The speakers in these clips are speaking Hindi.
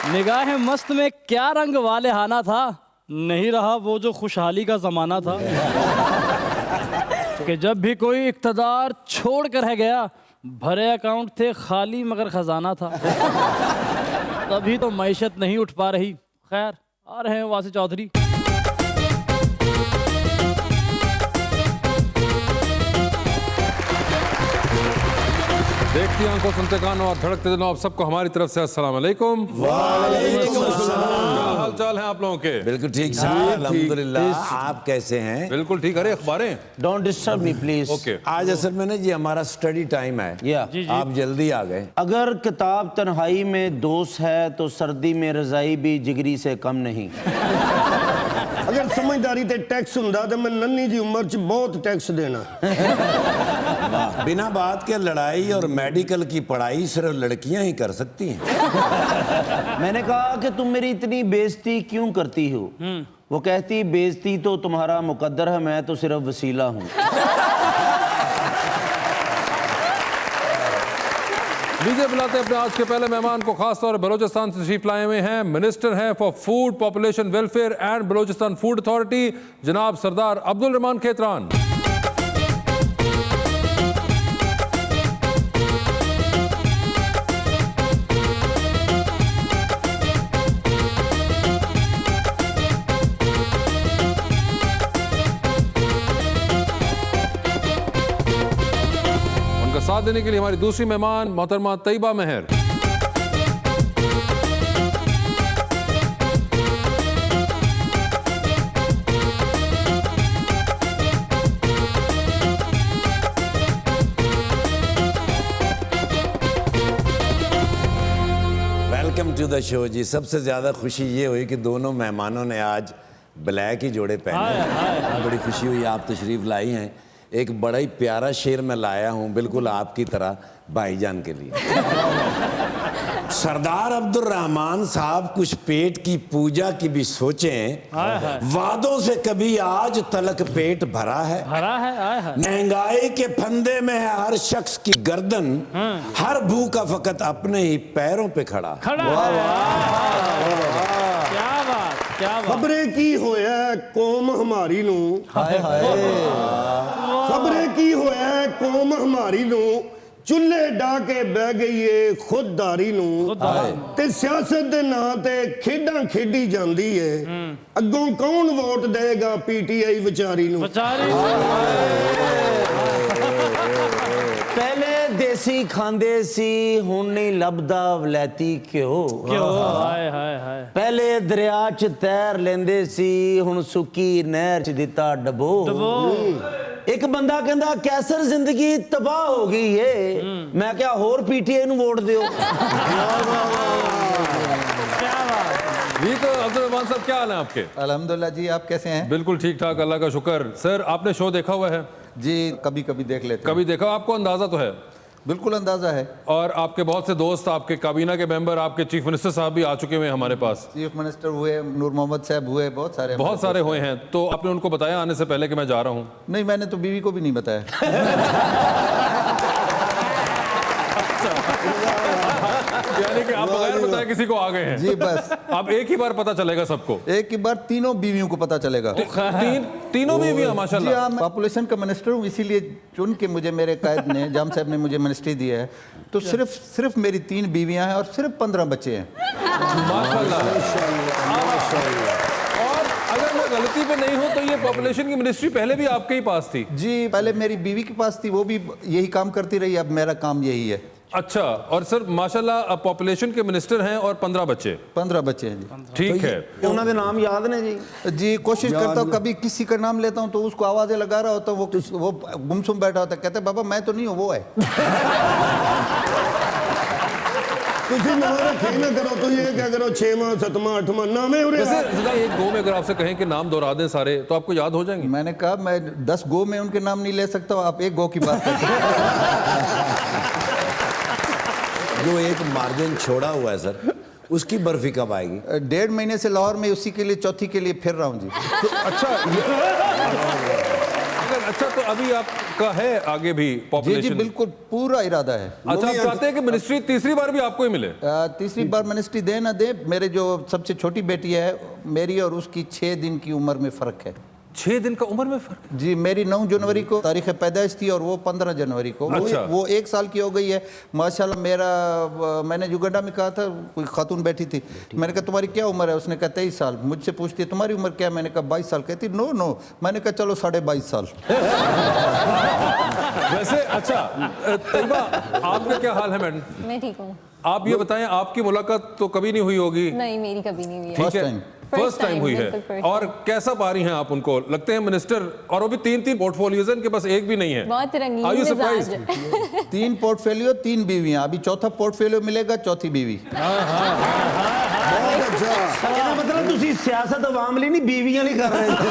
निगाह मस्त में क्या रंग वाले हाना था, नहीं रहा वो जो खुशहाली का जमाना था। कि जब भी कोई इक़्तिदार छोड़ कर है गया, भरे अकाउंट थे खाली मगर खजाना था। तभी तो मईशत नहीं उठ पा रही। खैर, आ रहे हैं वासी चौधरी। देखती आंखों, सुनते कानों और धड़कते दिलों, आप सबको हमारी तरफ से अस्सलाम वालेकुम। वालेकुम अस्सलाम। क्या हाल चाल है आप लोगों के? बिल्कुल ठीक साहब, अल्हम्दुलिल्लाह। आप कैसे हैं? बिल्कुल ठीक। अरे अखबारें don't disturb me please. Okay. आज असल में ना ये हमारा स्टडी टाइम है। आप जल्दी आ गए। अगर किताब तन्हाई में दोस्त है तो सर्दी में रजाई भी जिगरी से कम नहीं। अगर समझदारी ते टैक्स हुंदा तो मैं नन्ही जी उम्र च बहुत टैक्स देना। बिना बात के लड़ाई और मेडिकल की पढ़ाई सिर्फ लड़कियां ही कर सकती हैं। मैंने कहा कि तुम मेरी इतनी बेइज्जती क्यों करती हो? वो कहती बेइज्जती तो तुम्हारा मुकद्दर है, मैं तो सिर्फ वसीला हूँ। लीजिए बुलाते हैं अपने आज के पहले मेहमान को। खास तौर पर बलोचिस्तान से तशरीफ लाए हुए हैं मिनिस्टर हैं for food, population welfare and Balochistan food authority, जनाब सरदार अब्दुल रहमान खेतरान। साथ देने के लिए हमारी दूसरी मेहमान मोहतरमा तैयबा मेहर। वेलकम टू द शो जी। सबसे ज्यादा खुशी ये हुई कि दोनों मेहमानों ने आज ब्लैक ही जोड़े पहने। बड़ी खुशी हुई आप तशरीफ लाई हैं। एक बड़ा ही प्यारा शेर मैं लाया हूं, बिल्कुल आपकी तरह भाईजान के लिए। सरदार अब्दुल रहमान साहब कुछ पेट की पूजा की भी सोचें, वादों से कभी आज तलक पेट भरा है। महंगाई के फंदे में है हर शख्स की गर्दन, हर भूखा फकत अपने ही पैरों पे खड़ा। खबरें की होया कौम हमारी नू, खबरें की होया कौम हमारी नू, चुल्हे डाके बह गई है खुददारी नू, ते सियासत दे नां ते खेडां खेडी जांदी है, अगों कौन वोट देगा पीटीआई विचारी नू। पहले देसी खांदे सी, हुण नहीं लभदा वलैती घ्यो। पहले दरिया च तैर लेंदे सी, हुण सुक्की नहर च दिता डबो। एक बंदा कहंदा कैसर जिंदगी तबाह हो गई है, मैं क्या होर पीटीआई नू वोट दियो। जी तो अब्दुल रहमान साहब क्या हाल है आपके? अल्हम्दुलिल्लाह जी, आप कैसे हैं? बिल्कुल ठीक ठाक, अल्लाह का शुक्र। सर आपने शो देखा हुआ है? जी कभी कभी देख लेते हैं। कभी देखा? आपको अंदाजा तो है? बिल्कुल अंदाजा है। और आपके बहुत से दोस्त, आपके काबीना के मेंबर, आपके चीफ मिनिस्टर साहब भी आ चुके हैं हमारे पास। चीफ मिनिस्टर हुए, नूर मोहम्मद साहब हुए, बहुत सारे हुए हैं। तो आपने उनको बताया आने से पहले कि मैं जा रहा हूँ? नहीं, मैंने तो बीवी को भी नहीं बताया। यानी कि आप बगैर बताए किसी को आ गए हैं? जी बस। अब एक ही बार पता चलेगा सबको? एक ही बार तीनों बीवियों को पता चलेगा। तीनों बीवियां माशाल्लाह। जी हाँ, मैं पॉपुलेशन का मिनिस्टर हूँ, इसीलिए चुन के मुझे मेरे कायद ने, जाम साहब ने मुझे मिनिस्ट्री दी है। तो सिर्फ मेरी 3 बीवियां हैं और सिर्फ 15 बच्चे हैं। माशाल्लाह। और अगर मैं गलती पे नहीं हूँ तो ये पॉपुलेशन की मिनिस्ट्री पहले भी आपके ही पास थी? जी पहले मेरी बीवी के पास थी, वो भी यही काम करती रही, अब मेरा काम यही है। अच्छा। और सर माशाल्लाह पॉपुलेशन के मिनिस्टर हैं और 15 बच्चे? 15 बच्चे हैं जी। ठीक है। उन्होंने नाम याद ने जी? जी कोशिश करता हूँ, कभी किसी का नाम लेता हूँ तो उसको आवाजें लगा रहा होता हूँ, वो गुमसुम बैठा होता है, कहते बाबा मैं तो नहीं हूँ, वो है। तुसी नाम रखे ना करो, तो ये क्या करो 6वां 7वां 8वां नामे उरे। वैसे एक गो में अगर आपसे कहें कि नाम दोहरा दें सारे तो आपको याद हो जाएंगे? मैंने कहा मैं 10 गो में उनके नाम नहीं ले सकता, आप एक गो की बात करते हैं। जो एक मार्जिन छोड़ा हुआ है सर, उसकी बर्फी कब आएगी? 1.5 महीने से लाहौर में उसी के लिए, चौथी के लिए फिर रहा हूँ जी। तो अच्छा अच्छा, तो अभी आपका है आगे भी जी जी पॉपुलेशन? बिल्कुल पूरा इरादा है। अच्छा, आप चाहते हैं कि मिनिस्ट्री तीसरी बार भी आपको ही मिले? तीसरी बार मिनिस्ट्री दे ना दे, मेरे जो सबसे छोटी बेटी है मेरी और उसकी 6 दिन की उम्र में फ़र्क है। 6 दिन का उम्र में फर्क? जी, मेरी 9 जनवरी को तारीख़ पैदाइश थी और वो 15 जनवरी को। अच्छा। वो 1 साल की हो गई है माशाल्लाह। मैंने युगांडा में कहा था, कोई खातून बैठी थी, मैंने कहा तुम्हारी क्या उम्र है? उसने कहा 23 साल। मुझसे पूछती है तुम्हारी उम्र क्या है? मैंने कहा 22 साल। कहती नो नो। मैंने कहा चलो 22.5 साल। वैसे अच्छा तैयबा, आपका क्या हाल है मैडम? मैं ठीक हूँ। आप ये बताएं, आपकी मुलाकात तो कभी नहीं हुई होगी? नहीं, मेरी कभी नहीं हुई है। ठीक है, फर्स्ट टाइम हुई है। बिल्कुल first और कैसा पा रही हैं आप उनको? लगते हैं मिनिस्टर, और वो भी 3 पोर्टफोलियोज हैं, इनके पास एक भी नहीं है। बहुत रंगीन Are you मिजाज। surprised? 3 पोर्टफोलियो 3 बीवियां, अभी चौथा पोर्टफोलियो मिलेगा, चौथी बीवी। बहुत अच्छा। ਇਹਦਾ ਮਤਲਬ ਤੁਸੀਂ ਸਿਆਸਤ ਆਵਾਮ ਲਈ ਨਹੀਂ बीवियां ਲਈ कर रहे थे।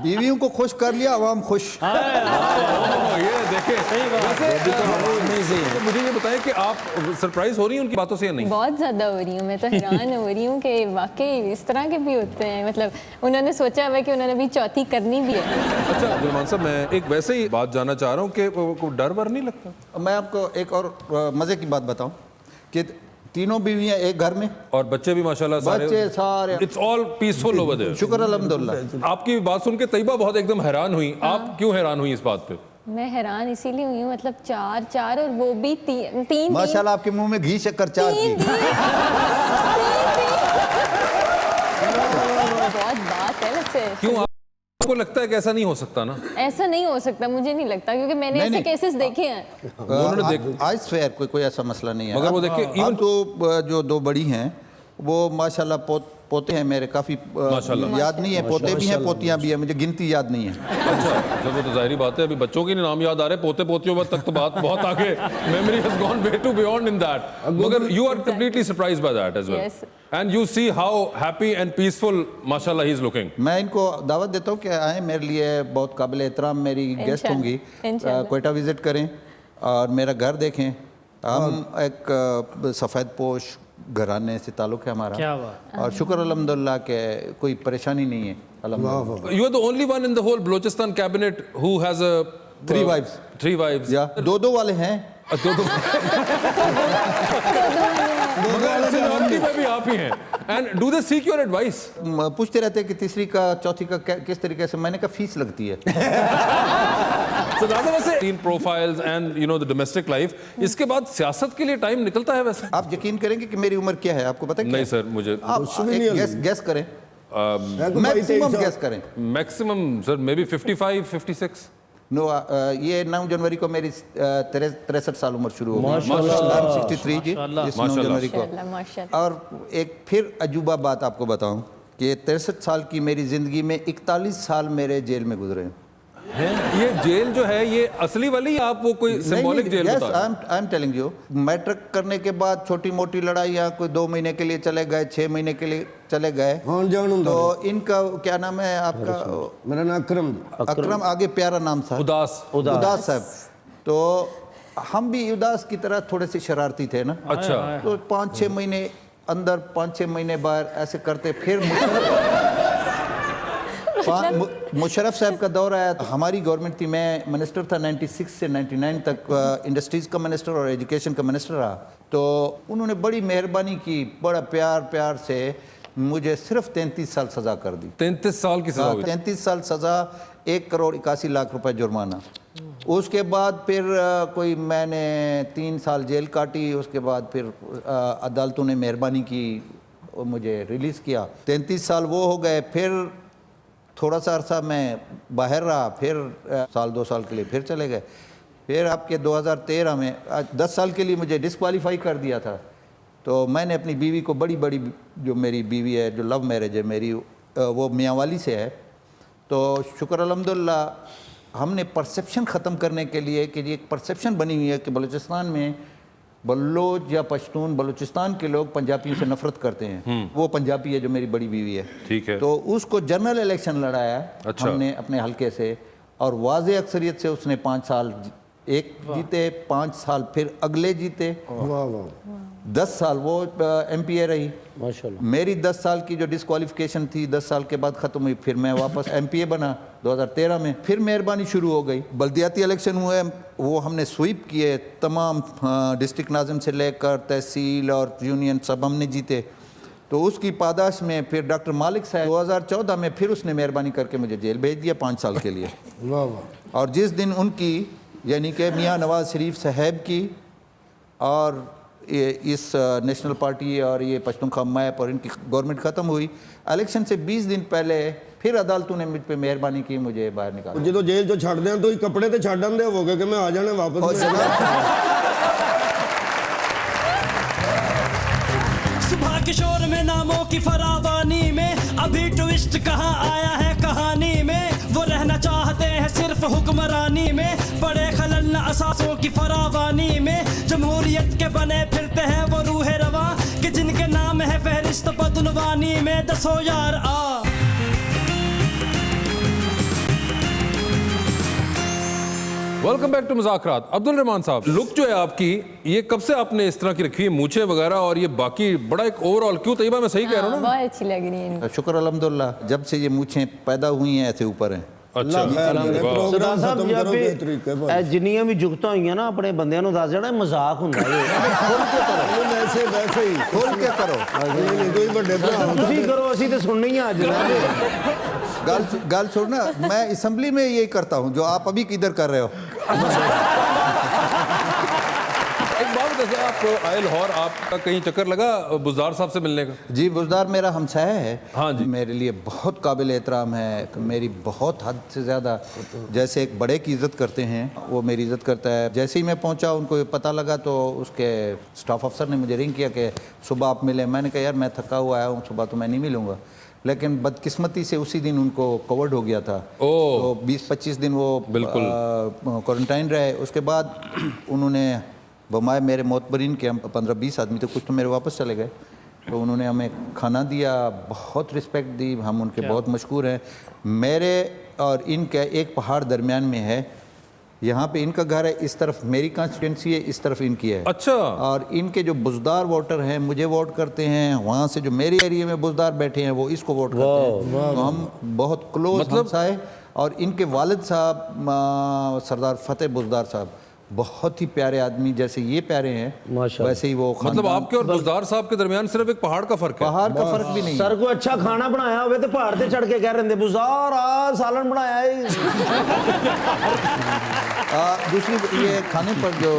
बीवियों को खुश कर लिया, आवाम खुश। ये देखें, वैसे तो मुझे ये बताएं कि आप सरप्राइज हो रही हैं उनकी बातों से या नहीं? बहुत ज्यादा हो रही हूँ मैं, तो हैरान हो रही हूँ कि वाकई इस तरह के भी होते हैं। मतलब उन्होंने सोचा हुआ है कि उन्होंने अभी चौथी करनी भी है। अच्छा अब्दुल साहब, मैं एक वैसे ही बात जानना चाह रहा हूँ कि को डर वर नहीं लगता? मैं आपको एक और मज़े की बात बताऊं कि तीनों बीवियां एक घर में और बच्चे भी माशाल्लाह बच्चे सारे। It's all peaceful over there. शुक्र अल्हम्दुलिल्लाह। आपकी बात सुन के तैयबा बहुत एकदम हैरान हुई। आप क्यों हैरान हुई इस बात पे? मैं हैरान इसीलिए हुई हूँ, मतलब 4 और वो भी 3 माशाल्लाह आपके मुंह में घी शक्कर चार थी। बहुत बात है वैसे। क्यों आपको लगता है कि ऐसा नहीं हो सकता ना? ऐसा नहीं हो सकता, मुझे नहीं लगता, क्योंकि मैंने नहीं, ऐसे नहीं। केसेस देखे हैं। उन्होंने आज फेयर कोई ऐसा मसला नहीं है। मगर वो देखिए, अब तो जो 2 बड़ी हैं वो माशाल्लाह पोते हैं मेरे, काफ़ी माशाल्लाह। याद नहीं है, पोते भी हैं पोतियां भी हैं, मुझे गिनती याद नहीं है। अच्छा, जब वो तो जाहिर बात है, अभी बच्चों के नाम याद आ रहे, पोते पोतियों तक तो बात बहुत आगे, memory has gone way to beyond in that. मगर you are completely surprised by that as well, Yes. And you see how happy and peaceful माशाल्लाह ही इज लुकिंग। मैं इनको दावत देता हूँ कि आए, मेरे लिए बहुत काबिल एहतराम मेरी गेस्ट होंगी। इंशाल्लाह। कोयटा विजिट करें और मेरा घर देखें। हम एक सफ़ेद पोश घराने से ताल्लुक़ है हमारा। क्या बात। और शुक्र अल्हम्दुलिल्लाह के कोई परेशानी नहीं है अल्हम्दुलिल्लाह। You are the only one in the whole Balochistan cabinet who has a 3 wives। 3 wives। या 2 वाले हैं। दो मगर seniority में भी आप ही हैं। And do they seek your advice? पूछते रहते हैं कि तीसरी का चौथी का किस तरीके से। मैंने कहा फीस लगती है। So ज़्यादा वैसे 3 profiles and you know the domestic life, इसके बाद सियासत के लिए टाइम निकलता है वैसे? आप यकीन करेंगे कि मेरी उम्र क्या है? आपको पता है क्या नहीं है? सर, मुझे आप एक गैस करें, मैक्सिमम गैस करें। Maximum sir may be 55, 56। No, ये 9 जनवरी को मेरी 63 साल उम्र शुरू हो गई। माशाल्लाह। 63 जी, इस 9 जनवरी को। माशाल्लाह, माशाल्लाह। और एक फिर अजूबा बात आपको बताऊं कि 63 साल की मेरी ज़िंदगी में 41 साल मेरे जेल में गुजरे हैं। ये जेल जो है ये असली वाली, आप वो कोई सिंबॉलिक जेल बता रहे हैं? I am telling you, matric करने के बाद छोटी मोटी लड़ाइयाँ, कोई 2 महीने के लिए चले गए, 6 महीने के लिए चले गए। हाँ जान तो इनका क्या नाम है आपका? मेरा नाम अकरम जी। अकरम, आगे प्यारा नाम था उदास। उदास साहब। तो हम भी उदास की तरह थोड़े से शरारती थे ना। अच्छा। तो 5-6 महीने अंदर, 5-6 महीने बाहर ऐसे करते। फिर मुशर्रफ साहब का दौर आया, तो हमारी गवर्नमेंट थी, मैं मिनिस्टर था 96 से 99 तक, इंडस्ट्रीज़ का मिनिस्टर और एजुकेशन का मिनिस्टर रहा। तो उन्होंने बड़ी मेहरबानी की, बड़ा प्यार से मुझे सिर्फ 33 साल सज़ा कर दी। 33 साल की सजा हुई? 33 साल सज़ा, 1,81,00,000 जुर्माना। उसके बाद फिर कोई मैंने 3 साल जेल काटी। उसके बाद फिर अदालतों ने मेहरबानी की, मुझे रिलीज़ किया। 33 साल वो हो गए। फिर थोड़ा सा अरसा मैं बाहर रहा, फिर 1-2 साल के लिए फिर चले गए। फिर आपके 2013 में 10 साल के लिए मुझे डिस्क्वालीफाई कर दिया था। तो मैंने अपनी बीवी को, बड़ी जो मेरी बीवी है, जो लव मैरिज है मेरी, वो मियांवाली से है। तो शुक्र अल्हम्दुलिल्लाह हमने परसेप्शन ख़त्म करने के लिए, कि ये एक परसेप्शन बनी हुई है कि बलूचिस्तान में बलोच या पश्तून, बलूचिस्तान के लोग पंजाबियों से नफरत करते हैं। वो पंजाबी है जो मेरी बड़ी बीवी है। ठीक है। तो उसको जनरल इलेक्शन लड़ाया अच्छा। हमने अपने हलके से, और वाज़े अक्सरियत से उसने 5 साल एक जीते, 5 साल फिर अगले जीते। वाह वाह। 10 साल वो MPA रही। माशाल्लाह। मेरी 10 साल की जो डिस्क्वालिफिकेशन थी 10 साल के बाद ख़त्म हुई, फिर मैं वापस MPA बना 2013 में, फिर मेहरबानी शुरू हो गई। बल्दियाती इलेक्शन हुए, वो हमने स्वीप किए, तमाम डिस्ट्रिक्ट नाज़िम से लेकर तहसील और यूनियन सब हमने जीते। तो उसकी पादाश में फिर डॉक्टर मालिक साहब 2014 में फिर उसने मेहरबानी करके मुझे जेल भेज दिया 5 साल के लिए। वाह वाह। और जिस दिन उनकी यानी कि मियाँ नवाज शरीफ साहब की और ये इस नेशनल पार्टी और ये पश्तूनख्वा मैप और इनकी गवर्नमेंट ख़त्म हुई, इलेक्शन से 20 दिन पहले फिर अदालतों ने मुझ पे मेहरबानी की, मुझे बाहर निकाला। जो जेल चो छड़ दें तो ही कपड़े तो छड़ आंदे होगे कि मैं आ जाने वापस। सुबह के शोर में नामों की फरावानी में अभी ट्विस्ट कहाँ आया है कहानी में। वो रहना चाहते हैं सिर्फ हुक्मरानी में, बड़े खलल न असासों की फरावानी में। जमहूरियत के बने फिरते हैं वो रूह रवा कि जिनके नाम है फहरिस्त बदनवानी में। दसो यार आ welcome back to Muzakarat. Abdul Rahman साहब, लुक जो है आपकी, ये कब से आपने इस तरह की रखी है, मूछें वगैरह और ये बाकी बड़ा एक ओवरऑल, क्यों तैयबा मैं सही कह रहा हूँ ना? बहुत अच्छी लग रही है। शुक्र अल्हम्दुलिल्लाह, जब से ये मूछें पैदा हुई हैं ऐसे ऊपर हैं। अच्छा, प्रोग्राम साहब खत्म जब करो के तरीके पर। ਇਹ ਜਿੰਨੀਆਂ ਵੀ ਜੁਗਤਾਂ ਹੋਈਆਂ ਨਾ ਆਪਣੇ ਬੰਦਿਆਂ ਨੂੰ ਦੱਸ ਦੇਣਾ ਇਹ ਮਜ਼ਾਕ ਹੁੰਦਾ ਇਹ। वैसे वैसे ही खोल के करो। नहीं नहीं कोई बड़े भरा ਤੁਸੀਂ ਕਰੋ ਅਸੀਂ ਤੇ ਸੁਣਨੀ ਆ ਅੱਜ। गाल छोड़ना, मैं असम्बली में यही करता हूँ जो आप अभी किधर कर रहे हो। एक बात बताइए, आप आए लाहौर, आपका कहीं चक्कर लगा बुज़दार साहब से मिलने का? जी, बुज़दार मेरा हमसाया है। हाँ जी। मेरे लिए बहुत काबिल एहतराम है, मेरी बहुत हद से ज़्यादा, जैसे एक बड़े की इज़्ज़त करते हैं वो मेरी इज़्ज़त करता है। जैसे ही मैं पहुंचा उनको ये पता लगा तो उसके स्टाफ अफसर ने मुझे रिंग किया कि सुबह आप मिले। मैंने कहा यार मैं थका हुआ आया हूँ, सुबह तो मैं नहीं मिलूँगा। लेकिन बदकिस्मती से उसी दिन उनको कोविड हो गया था। तो 20-25 दिन वो बिल्कुल क्वारंटाइन रहे। उसके बाद उन्होंने बमाए मेरे मोतबरीन के, हम 15-20 आदमी थे, कुछ तो मेरे वापस चले गए। तो उन्होंने हमें खाना दिया, बहुत रिस्पेक्ट दी, हम उनके बहुत मशहूर हैं। मेरे और इनका एक पहाड़ दरमियान में है, यहाँ पे इनका घर है, इस तरफ मेरी कॉन्स्टिट्यूंसी है, इस तरफ इनकी है। अच्छा। और इनके जो बुज़दार वोटर हैं मुझे वोट करते हैं, वहाँ से जो मेरे एरिया में बुज़दार बैठे हैं वो इसको वोट करते हैं। तो हम बहुत क्लोज मतलब हमसाए। और इनके वालिद साहब सरदार फतेह बुज़दार साहब बहुत ही प्यारे आदमी, जैसे ये प्यारे हैं वैसे ही वो मतलब आपके और बुज़दार साहब के दरमियान सिर्फ एक पहाड़ का फर्क है? पहाड़ का फर्क भी नहीं है। सर को अच्छा खाना बनाया हुए तो पहाड़ से चढ़ के कह रहे थे बुज़दार आ सालन बनाया है। दूसरी ये खाने पर जो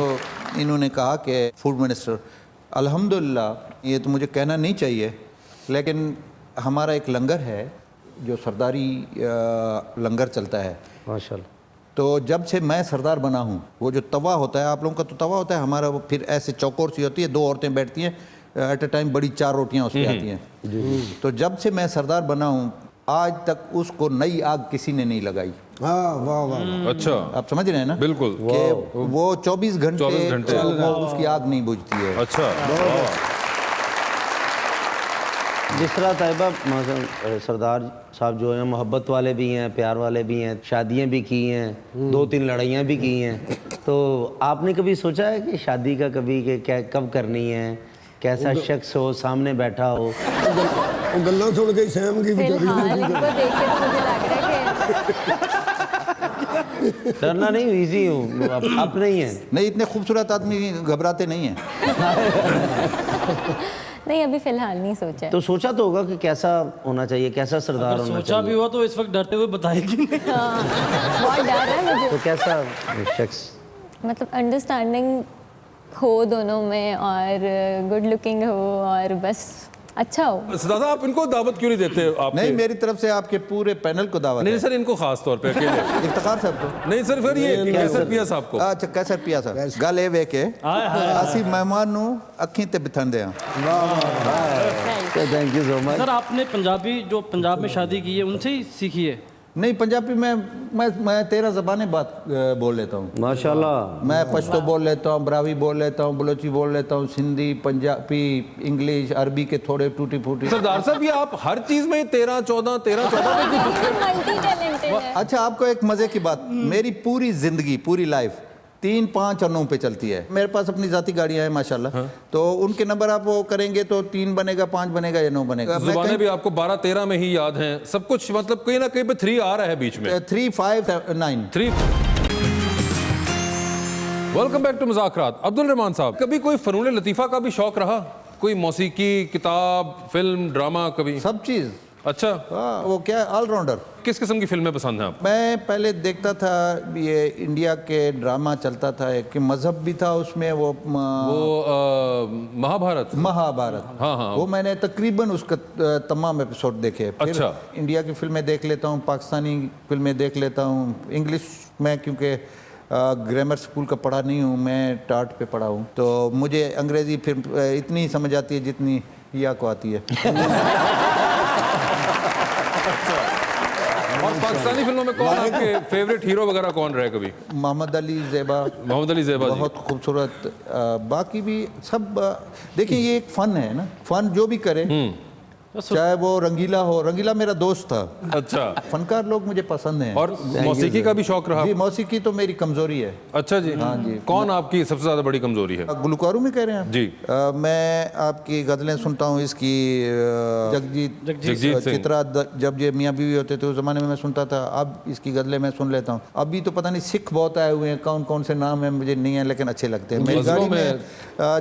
इन्होंने कहा कि फूड मिनिस्टर, अल्हम्दुलिल्लाह ये तो मुझे कहना नहीं चाहिए, लेकिन हमारा एक लंगर है जो सरदारी लंगर चलता है माशाल्लाह। तो जब से मैं सरदार बना हूँ, वो जो तवा होता है, आप लोगों का तो तवा होता है, हमारा वो फिर ऐसे चौकोर सी होती है, 2 औरतें बैठती हैं एट अ टाइम, बड़ी 4 रोटियाँ उस पर आती हैं। तो जब से मैं सरदार बना हूँ आज तक उसको नई आग किसी ने नहीं लगाई। हाँ वाह वाह। अच्छा, आप समझ रहे हैं ना? बिल्कुल। कि वो 24 घंटे वो उसकी आग नहीं बुझती है। अच्छा। जिस तरह तैयबा सरदार साहब जो हैं मोहब्बत वाले भी हैं, प्यार वाले भी हैं, शादियां भी की हैं, 2-3 लड़ाइयाँ भी की हैं, तो आपने कभी सोचा है कि शादी का कभी कि क्या कब करनी है, कैसा शख्स हो सामने बैठा हो? गल्ला सुन के सहम की फिलहाल इनको देख के तो मुझे लग रहा है कि डरना नहीं, ईजी हूँ, आप नहीं है। नहीं, इतने खूबसूरत आदमी घबराते नहीं हैं। नहीं, अभी फिलहाल नहीं सोचा है। तो सोचा तो होगा कि कैसा होना चाहिए, कैसा सरदार होना सोचा भी चाहिए। हुआ तो इस वक्त डरते हुए बताएगी नहीं। हाँ, बहुत डर है मुझे। तो कैसा शख्स? मतलब अंडरस्टैंडिंग हो दोनों में और गुड लुकिंग हो और बस अच्छा हो। दादा आप इनको दावत क्यों नहीं देते? आप नहीं, मेरी तरफ से आपके पूरे पैनल को दावत नहीं है। सर, इनको खास तौर पे अकेले इफ्तिखार साहब को नहीं सर, फिर ये कैसर पिया साहब को। अच्छा, कैसर पिया साहब गल ये वे के ਅਸੀਂ ਮਹਿਮਾਨ ਨੂੰ ਅੱਖੀਂ ਤੇ ਬਿਠਾਉਂਦੇ ਹਾਂ। Thank you so much. Sir आपने पंजाबी जो पंजाब में शादी की है उनसे ही सीखी है? नहीं, पंजाबी मैं 13 ज़बानें बोल लेता हूँ माशाल्लाह। मैं पश्तो बोल लेता हूँ, ब्रावी बोल लेता हूँ, बलोची बोल लेता हूँ, सिंधी, पंजाबी, इंग्लिश, अरबी के थोड़े टूटी फूटी। सरदार साहब ये आप हर चीज में 13-14 मल्टी टैलेंटेड है। अच्छा, आपको एक मज़े की बात, मेरी पूरी ज़िंदगी, पूरी लाइफ 3, 5 और 9 पे चलती है। मेरे पास अपनी जाती गाड़ियां हैं माशाल्लाह। तो उनके नंबर आप वो करेंगे तो 3 बनेगा, 5 बनेगा या 9 बनेगा। जुबानें भी आपको 12-13 में ही याद हैं सब कुछ, मतलब कहीं ना कहीं पे 3 आ रहा है बीच में। 3, 5, 9। 3। Welcome back to Muzakarat. Abdul Rahman साहब, कभी कोई फनून लतीफ़ा का भी शौक रहा? कोई मौसीकी, किताब, फिल्म, ड्रामा, कभी? सब चीज़। अच्छा, वो क्या है, ऑलराउंडर। किस किस्म की फिल्में पसंद हैं आपको? मैं पहले देखता था ये इंडिया के ड्रामा चलता था, एक मजहब भी था उसमें, वो महाभारत। हाँ, वो मैंने तकरीबन उसका तमाम एपिसोड देखे। अच्छा। इंडिया की फिल्में देख लेता हूँ, पाकिस्तानी फिल्में देख लेता हूँ, इंग्लिश में क्योंकि ग्रामर स्कूल का पढ़ा नहीं हूँ, मैं टाट पे पढ़ा हूँ, तो मुझे अंग्रेज़ी फिल्म इतनी ही समझ आती है जितनी हिया को आती है। और पाकिस्तानी फिल्मों में कौन आपके फेवरेट हीरो वगैरह कौन रहे कभी? मोहम्मद अली ज़ेबा जी बहुत खूबसूरत। बाकी भी सब देखिए, ये एक फ़न है ना, फ़न जो भी करे, चाहे वो रंगीला हो। रंगीला मेरा दोस्त था। अच्छा। फनकार लोग मुझे पसंद हैं। और मौसीकी का भी शौक रहा? जी, मौसीकी तो मेरी कमजोरी है। अच्छा जी। हाँ जी। कौन आपकी सबसे ज्यादा बड़ी कमजोरी है? गुलकारों में कह रहे हैं जी। मैं आपकी गजलें सुनता हूँ, इसकी जगजीत सिंह। चित्रा, जब ये मियाँ बीवी होते थे उस जमाने में मैं सुनता था। अब इसकी गजलें मैं सुन लेता हूँ। अभी तो पता नहीं सिख बहुत आए हुए हैं, कौन कौन से नाम है मुझे नहीं है, लेकिन अच्छे लगते हैं। मेरी गाड़ी में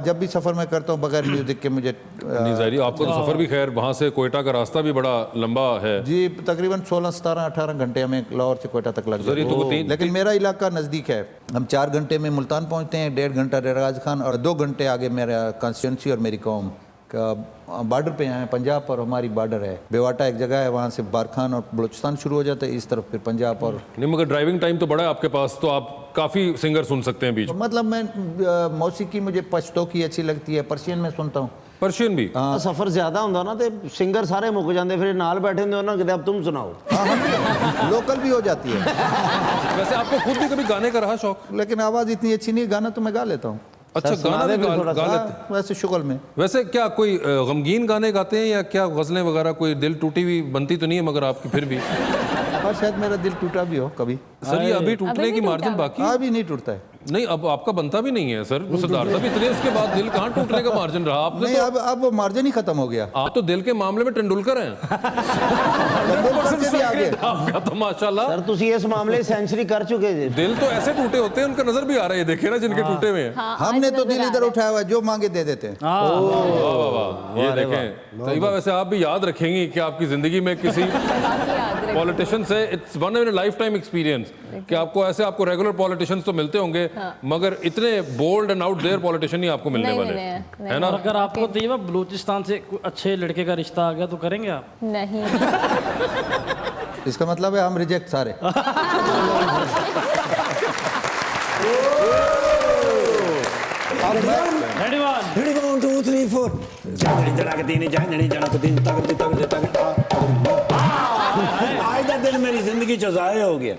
जब भी सफर में करता हूँ बगैर म्यूजिक के मुझे नहीं जाहिर, आपको तो सफर भी खैर वहाँ से कोयटा का रास्ता भी बड़ा लंबा है जी, तकरीबन 16, 17, 18 घंटे हमें लाहौर से कोयटा तक लग जाते हैं। लेकिन मेरा इलाका नज़दीक है, हम 4 घंटे में मुल्तान पहुंचते हैं, 1.5 घंटा रेराज खान, और 2 घंटे आगे मेरा कॉन्स्टिट्यूंसी और मेरी कौम का बॉर्डर पे हैं। पंजाब और हमारी बॉर्डर है, बेवाटा एक जगह है, वहाँ से बारखान और बलूचिस्तान शुरू हो जाता है, इस तरफ फिर पंजाब। और नहीं, मगर ड्राइविंग टाइम तो बड़ा है आपके पास, तो आप काफ़ी सिंगर सुन सकते हैं बीच में। मतलब मैं मौसीकी मुझे पश्तो की अच्छी लगती है, पर्शियन में सुनता हूँ। पर्शियन भी? सफर ज्यादा होंदा ना, तो सिंगर सारे मुक जाते, फिर नाल बैठे होंदे ना, कहते अब तुम सुनाओ। लोकल भी हो जाती है। वैसे आपको खुद भी कभी गाने का रहा शौक? लेकिन आवाज़ इतनी अच्छी नहीं, गाना तो मैं गा लेता हूँ। अच्छा, गाना भी गा लेते हैं? वैसे शुगल में। वैसे क्या कोई गमगीन गाने गाते हैं या क्या गज़लें वगैरह? कोई दिल टूटी हुई बनती तो नहीं है मगर आपकी फिर भी? और शायद मेरा दिल टूटा भी हो कभी। सर ये अभी टूटने की मार्जिन बाकी है? अभी नहीं टूटता है। नहीं, अब आपका बनता भी नहीं है सर सरदार साहब, इतने उसके बाद दिल कहाँ टूटने का मार्जिन रहा आपने? नहीं, अब वो मार्जिन ही खत्म हो गया। आप तो दिल के मामले में तेंदुलकर हैं। तेंदुलकर से भी आगे। आपका तो माशाल्लाह। सर तुसी इस मामले सेंचुरी कर चुके थे। दिल तो ऐसे टूटे होते हैं, उनका नजर भी आ रहा है, देखे ना जिनके टूटे हुए हैं। हमने तो दिल इधर उठाया हुआ है, जो मांगे दे देते हैं। ये देखें तैयबा, वैसे आप भी याद रखेंगी कि आपकी जिंदगी में किसी पॉलिटिशियन से, it's one in a life time experience, कि आपको ऐसे आपको रेगुलर पॉलिटिशियंस तो मिलते होंगे, मगर इतने bold and out there politician ही आपको मिलने वाले हैं, है ना? अगर आपको तैयबा बलूचिस्तान से कोई अच्छे लड़के का रिश्ता आ गया तो करेंगे आप? नहीं। इसका मतलब है हम रिजेक्ट सारे। रेडी 1 2 3 4 जागड़ी जड़ा के तीन जागड़ी जड़ा के तीन तगड़ी तगड़ी तगड़ी। आज का दिन मेरी जिंदगी च ज़ाया हो गया।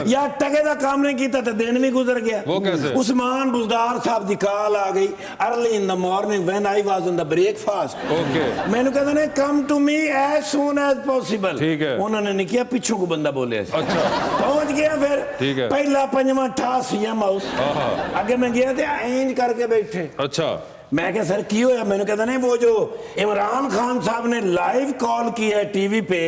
यार टके का काम नहीं किया तो दिन भी गुजर गया। वो कैसे? उस्मान बुज़दार साहब की कॉल आ गई early in the morning when I was in the breakfast. Okay. मैंने कहते ने come to me as soon as possible. ठीक है। उन्होंने नहीं किया, पिछू को बंदा बोले। अच्छा। पहुंच गया फिर। ठीक है। पहला पंजवा ठा सीएम हाउस। आगे मैं गया थे इंज करके बैठे। अच्छा। मैं क्या सर की होया? मैंने कहता नहीं वो जो इमरान खान साहब ने लाइव कॉल की है टीवी पे,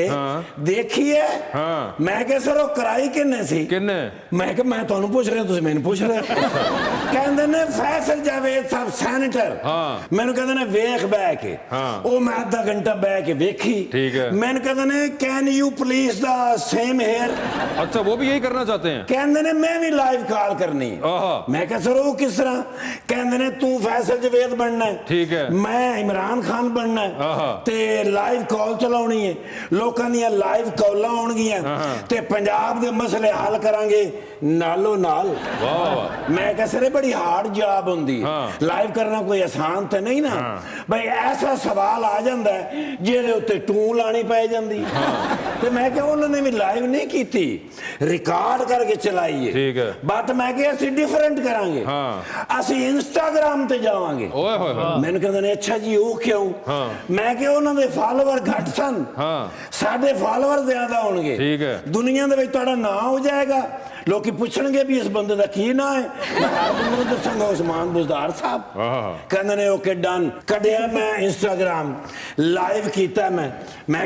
देखी है? हाँ। मैं क्या सर वो कराई किन्ने सी? किन्ने? मैं क्या मैं तुहानू पूछ रहा, तुसीं मैनू पूछ रहे? कहंदे ने फैसल जावेद साहब सैनेटर। हाँ। मैनू कहंदे ने वेख बैठ के। हाँ। ओ मैं आधा घंटा बैठ के वेखी। ठीक है। मैंने कहंदे ने can you please the same here? अच्छा, वो भी यही करना चाहते हैं? कहंदे ने मैं भी लाइव कॉल करनी। मैं क्या सर वो किस तरह? कहंदे ने तू फैसल जावेद बनना है, ठीक है, मैं इमरान खान बनना है ते लाइव कॉल चलाउनी है, लोकां दी लाइव कॉलां आउणगियां ते पंजाब दे मसले हल करांगे नालो नाल। वाह। मैं कह सरे बड़ी हार्ड जॉब हुंदी, लाइव करना कोई आसान ते नहीं ना। भाई ऐसा सवाल आ जांदा है जेदे उत्ते टू लानी पै जांदी ते मैं कह उन्होंने भी लाइव नहीं कीती, रिकॉर्ड करके चलाई है। ठीक है। बट मैं कह असि डिफरेंट करांगे, असि इंस्टाग्राम ते जावांगे। मैंने कहते ने अच्छा जी वो क्यों? मैं कि उन्होंने फॉलोवर घट सन, साढ़े फॉलोवर ज्यादा होंगे, दुनिया दे विच तुहाडा नाम हो जाएगा, ਲੋਕੀ ਪੁੱਛਣਗੇ ਵੀ ਇਸ ਬੰਦੇ ਦਾ ਕੀ ਨਾਂ ਹੈ ਮੈਂ ਹਰ ਬੰਦੇ ਨੂੰ ਦੱਸਾਂਗਾ ਉਸਮਾਨ ਬੁਜ਼ਦਾਰ ਸਾਹਿਬ ਕਹਿੰਦੇ ਨੇ ਓਕੇ ਡਨ ਕੱਢਿਆ ਮੈਂ ਇੰਸਟਾਗ੍ਰਾਮ ਲਾਈਵ ਕੀਤਾ ਮੈਂ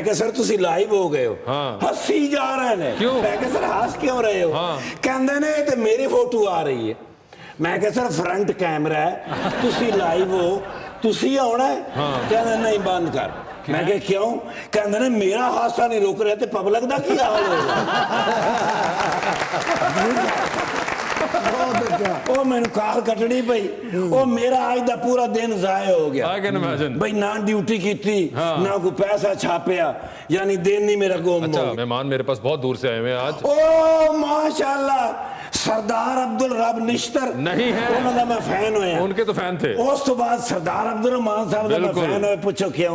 ਕਿਹਾ ਸਰ ਤੁਸੀਂ ਲਾਈਵ ਹੋ ਗਏ ਹੋ ਹੱਸੀ ਜਾ ਰਹੇ ਨੇ ਮੈਂ ਕਿਹਾ ਸਰ ਹੱਸ ਕਿਉਂ ਰਹੇ ਹੋ ਕਹਿੰਦੇ ਨੇ ਤੇ ਮੇਰੀ ਫੋਟੋ ਆ ਰਹੀ ਹੈ ਮੈਂ ਕਿਹਾ ਸਰ ਫਰੰਟ ਕੈਮਰਾ ਹੈ ਤੁਸੀਂ ਲਾਈਵ ਹੋ ਤੁਸੀਂ ਆਉਣਾ ਹੈ ਕਹਿੰਦੇ ਨਹੀਂ ਬੰਦ ਕਰ ਮੈਂ ਕਿਹਾ ਕਿਉਂ ਕਹਿੰਦੇ ਨੇ ਮੇਰਾ ਹਾਸਾ ਨਹੀਂ ਰੁਕ ਰਿਹਾ ਤੇ ਪਬਲਿਕ ਦਾ ਕੀ ਹਾਲ ਹੋਏਗਾ ਉਹ ਮੈਨੂੰ ਕਾਲ ਕੱਟਣੀ ਪਈ ਉਹ ਮੇਰਾ ਅੱਜ ਦਾ ਪੂਰਾ ਦਿਨ ਜ਼ਾਇਆ ਹੋ ਗਿਆ I can imagine ਬਈ ਨਾ ਡਿਊਟੀ ਕੀਤੀ ना कोई पैसा छापया यानी दिन नहीं मेरा गुम अच्छा हो गया। मेहमान मेरे पास बहुत दूर से आए हुए हैं आज ओ माशाल्लाह सरदार अब्दुल रब निश्तर नहीं है उन्होंने मैं फैन होया उनके तो फैन थे उस तो बाद सरदार अब्दुल रहमान साहब का मैं फैन होया पूछो क्यों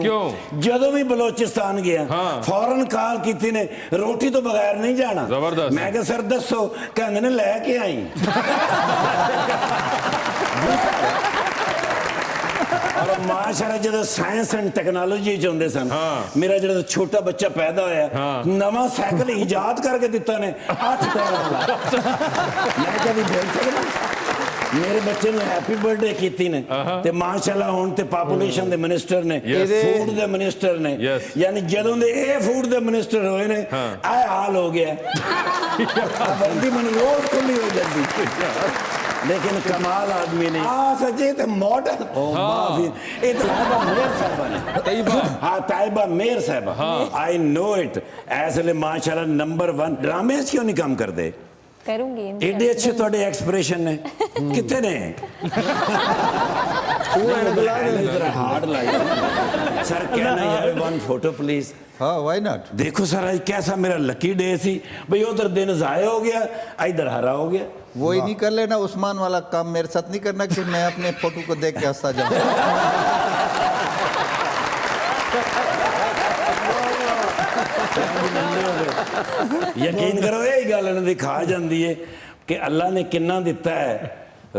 ਜਦੋਂ ਵੀ ਬਲੋਚਿਸਤਾਨ ਗਿਆ ਫੌਰਨ ਕਾਲ ਕੀਤੀ ਨੇ ਰੋਟੀ ਤੋਂ ਬਗੈਰ ਨਹੀਂ ਜਾਣਾ ਜ਼ਬਰਦਸਤ ਮੈਂ ਕਿਹਾ ਸਰ ਦੱਸੋ ਕਹਿੰਦੇ ਨੇ ਲੈ ਕੇ ਆਈ और माशाल्लाह ਜਦੋਂ ਸਾਇੰਸ ਐਂਡ ਟੈਕਨੋਲੋਜੀ ਚ ਹੁੰਦੇ ਸਨ ਮੇਰਾ ਜਿਹੜਾ ਛੋਟਾ ਬੱਚਾ ਪੈਦਾ ਹੋਇਆ ਨਵਾਂ ਸਾਈਕਲ ਇਜਾਦ ਕਰਕੇ ਦਿੱਤਾ ਨੇ 8 ਟਾਇਰਾਂ ਵਾਲਾ ਮੈਂ ਕਦੀ ਦੇਖ ਸਕਦਾ ਮੇਰੇ ਬੱਚੇ ਨੂੰ ਹੈਪੀ ਬਰਥਡੇ ਕੀਤੀ ਨੇ ਤੇ ਮਾਸ਼ਾਅੱਲਾ ਹੁਣ ਤੇ ਪਾਪੂਲੇਸ਼ਨ ਦੇ ਮਿਨਿਸਟਰ ਨੇ ਫੂਡ ਦੇ ਮਿਨਿਸਟਰ ਨੇ ਯਾਨੀ ਜਦੋਂ ਦੇ ਇਹ ਫੂਡ ਦੇ ਮਿਨਿਸਟਰ ਹੋਏ ਨੇ ਇਹ ਹਾਲ ਹੋ ਗਿਆ ਬੰਦੀ ਮੈਨੂੰ ਰੋਜ਼ ਖੁੱਲੀ ਹੋ ਜਾਂਦੀ लेकिन कमाल आदमी ने सचे तो मॉडल माफी ये तो ताइबा मेहर साहबा ने ताइबा मेहर साहबा आई नो इट ऐसे माशाल्लाह नंबर 1 ड्रामे क्यों नहीं काम करते करूंगी एडे अच्छे थोड़े एक्सप्रेशन ने कितने ने हार्ड लाइक सर कहना यार वन फोटो प्लीज हाँ वाई नॉट देखो सर आज कैसा मेरा लकी डे सी भाई उधर दिन जाया हो गया इधर हरा हो गया वही नहीं कर लेना उस्मान वाला काम मेरे साथ नहीं करना कि मैं अपने फोटो को देख के हंसता जाऊं यकीन करो यही गल इन्हां दी खा जांदी है कि अल्लाह ने किन्ना दिता है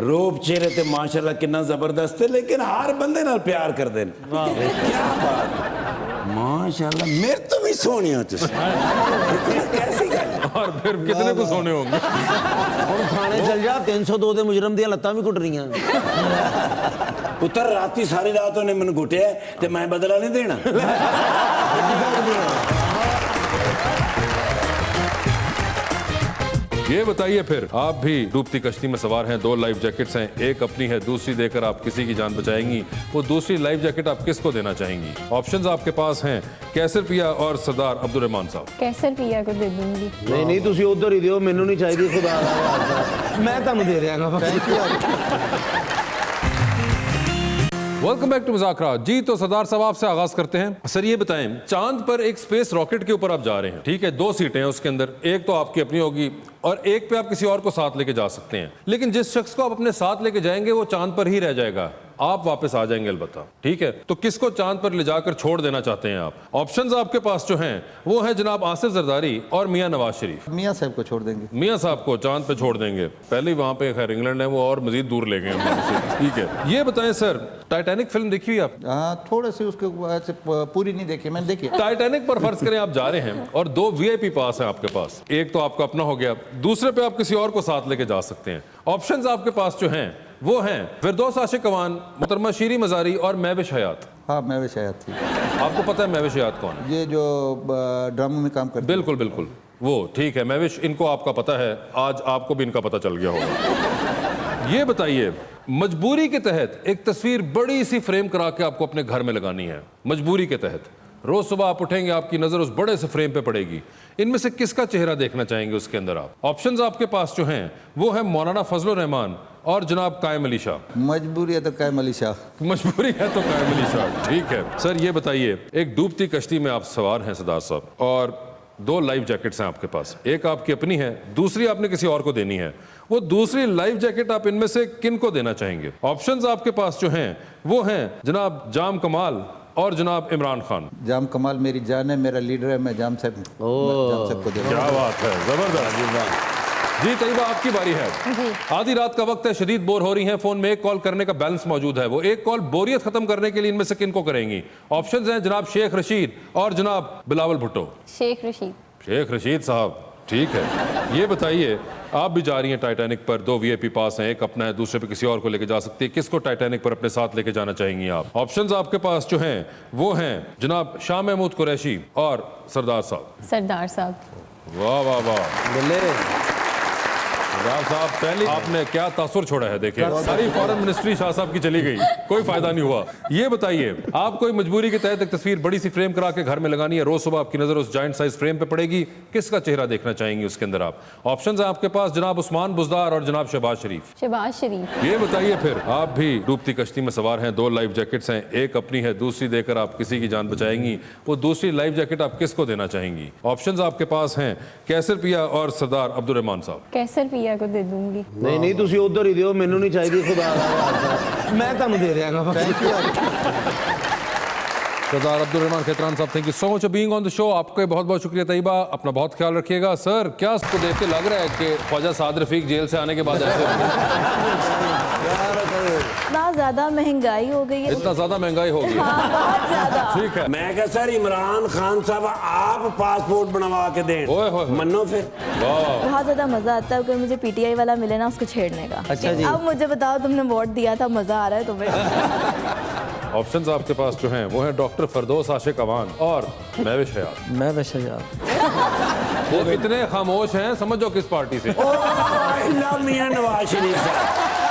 रूप चेहरे ते माशाल्लाह किन्ना जबरदस्त है लेकिन हर बंदे नाल प्यार करदे ने क्या बात माशाल्लाह मेरे तो भी सोहनी हो तुसी कैसी गल और फिर कितने को सोने होंगे ਹੁਣ ਥਾਣੇ ਚੱਲ ਜਾ 302 ਦੇ ਮੁਜਰਮ ਦੀਆਂ ਲੱਤਾਂ ਵੀ ਘੁੱਟ ਰਹੀਆਂ ਪੁੱਤਰ ਰਾਤੀ ਸਾਰੀ ਰਾਤ ਉਹਨੇ ਮੈਨੂੰ ਘੁੱਟਿਆ ਤੇ ਮੈਂ ਬਦਲਾ ਨਹੀਂ ਦੇਣਾ ये बताइए फिर आप भी डूबती कश्ती में सवार हैं 2 लाइफ जैकेट्स हैं एक अपनी है दूसरी देकर आप किसी की जान बचाएंगी वो दूसरी लाइफ जैकेट आप किसको देना चाहेंगी ऑप्शंस आपके पास हैं कैसर पिया और सरदार अब्दुल रहमान साहब कैसर पिया को दे दूंगी ਨਹੀਂ ਨਹੀਂ ਤੁਸੀਂ ਉਧਰ ਹੀ ਦਿਓ ਮੈਨੂੰ ਨਹੀਂ ਚਾਹੀਦੀ ਖੁਦਾ ਦਾ ਵਾਸਤਾ ਮੈਂ ਤੁਹਾਨੂੰ ਦੇ ਦਿਆਂਗਾ वेलकम बैक टू मुज़ाकरा जी तो सरदार साहब आपसे आगाज करते हैं सर ये बताएं चांद पर एक स्पेस रॉकेट के ऊपर आप जा रहे हैं ठीक है 2 सीटें हैं उसके अंदर एक तो आपकी अपनी होगी और एक पे आप किसी और को साथ लेके जा सकते हैं लेकिन जिस शख्स को आप अपने साथ लेके जाएंगे वो चांद पर ही रह जाएगा आप वापस आ जाएंगे अलबत्ता ठीक है तो किसको चांद पर ले जाकर छोड़ देना चाहते हैं आप ऑप्शंस आपके पास जो हैं वो है जनाब आसिफ जरदारी और मियां नवाज शरीफ मियाँ साहब को छोड़ देंगे मियां साहब को चांद पे छोड़ देंगे पहले ही वहां पे खैर इंग्लैंड है वो और मजीद दूर ले गए हमसे ठीक है ये बताएं सर टाइटैनिक फिल्म देखी हुई आप हाँ थोड़े से उसके ऐसे पूरी नहीं देखी मैंने देखी टाइटैनिक पर फर्ज करें आप जा रहे हैं और 2 VIP पास हैं आपके पास एक तो आपका अपना हो गया दूसरे पे आप किसी और को साथ लेके जा सकते हैं ऑप्शंस आपके पास जो हैं वो हैं फिरदौस आशिक अवान मुहतरमा शीरी मजारी और महविश हयात हाँ महविश हयात थी आपको पता है महविश हयात कौन है ये जो ड्रामों में काम करते बिल्कुल बिल्कुल वो ठीक है महविश इनको आपका पता है आज आपको भी इनका पता चल गया होगा ये बताइए मजबूरी के तहत एक तस्वीर बड़ी सी फ्रेम करा के आपको अपने घर में लगानी है मजबूरी के तहत रोज सुबह आप उठेंगे आपकी नजर उस बड़े से फ्रेम पे पड़ेगी इनमें से किसका चेहरा देखना चाहेंगे उसके अंदर आप ऑप्शंस आपके पास जो हैं वो है मौलाना फजलुर रहमान और जनाब कायम अली शाह मजबूरी है तो कायम अली शाह मजबूरी है तो कायम अली शाह ठीक है सर ये बताइए एक डूबती कश्ती में आप सवार हैं सरदार साहब और 2 लाइफ जैकेट्स हैं आपके पास एक आपकी अपनी है दूसरी आपने किसी और को देनी है वो दूसरी लाइफ जैकेट आप इनमें से किन को देना चाहेंगे ऑप्शंस आपके पास जो हैं वो हैं जनाब जाम कमाल और जनाब इमरान खान जाम कमाल मेरी जान है मेरा लीडर है मैं जाम साहब को दे क्या बात है जबरदस्त जी तैयबा आपकी बारी है आधी रात का वक्त है शदीद बोर हो रही हैं फोन में एक कॉल करने का बैलेंस मौजूद है वो एक कॉल बोरियत खत्म करने के लिए इनमें से किन को करेंगी ऑप्शंस हैं जनाब शेख रशीद और जनाब बिलावल भुट्टो शेख रशीद शेख रशीद साहब ठीक है, ये बताइए आप भी जा रही हैं टाइटैनिक पर, 2 वीआईपी पास हैं, एक अपना है, दूसरे पे किसी और को लेके जा सकती है, किसको टाइटैनिक पर अपने साथ लेके जाना चाहेंगी आप? ऑप्शंस आपके पास जो हैं वो हैं जनाब शाह महमूद कुरैशी और सरदार साहब। सरदार साहब। वाह वाह वाह सरदार साहब, पहले आपने क्या तासुर छोड़ा है, देखिए सारी फॉरेन मिनिस्ट्री शाह साहब की चली गई, कोई फायदा नहीं हुआ। ये बताइए आप कोई मजबूरी के तहत एक तस्वीर बड़ी सी फ्रेम करा के घर में लगानी है, रोज सुबह आपकी नजर उस जाइंट साइज फ्रेम पे पड़ेगी, किसका चेहरा देखना चाहेंगी उसके अंदर आप? ऑप्शंस है आपके पास जनाब उस्मान बुज़दार और जनाब शहबाज शरीफ। शहबाज शरीफ। ये बताइए फिर, आप भी डूबती कश्ती में सवार हैं, 2 लाइफ जैकेट्स हैं, एक अपनी है, दूसरी देकर आप किसी की जान बचाएंगी, वो दूसरी लाइफ जैकेट आप किसको देना चाहेंगी? ऑप्शंस आपके पास हैं कैसर पिया और सरदार अब्दुल रहमान साहब। कैसर पिया को दे दूंगी। नहीं नहीं, तुसी उधर ही दियो, मैनू नहीं चाहिए, खुदा दा मैं ਤੁਹਾਨੂੰ ਦੇ ਦਿਆਂਗਾ। सरदार अब्दुल रहमान खैतरान साहब, thank you so much for being on the show. आपका बहुत बहुत शुक्रिया तैयबा, अपना बहुत ख्याल रखिएगा। सर, क्या आपको देख के लग रहा है कि ख्वाजा साद रफीक जेल से आने के बाद ऐसे इतना ज्यादा महंगाई हो गई है, इतना ज्यादा महंगाई हो गई? हाँ, बहुत ज्यादा। ठीक है, मैं कहा सर इमरान खान साहब आप पासपोर्ट बनवा के दें, ओए होए होए। मनो फिर। वाह, बहुत ज्यादा मजा आता है, कोई मुझे पीटीआई वाला मिले ना उसको छेड़ने का। अच्छा जी। अब मुझे बताओ, तुमने वोट दिया था, मजा आ रहा है तुम्हें? ऑप्शंस आपके पास जो हैं वो हैं डॉक्टर फरदौस आशिक अवान और महविश हयात। मैं वैसे यार वो इतने खामोश हैं, समझो किस पार्टी से। मियां नवाज शरीफ साहब।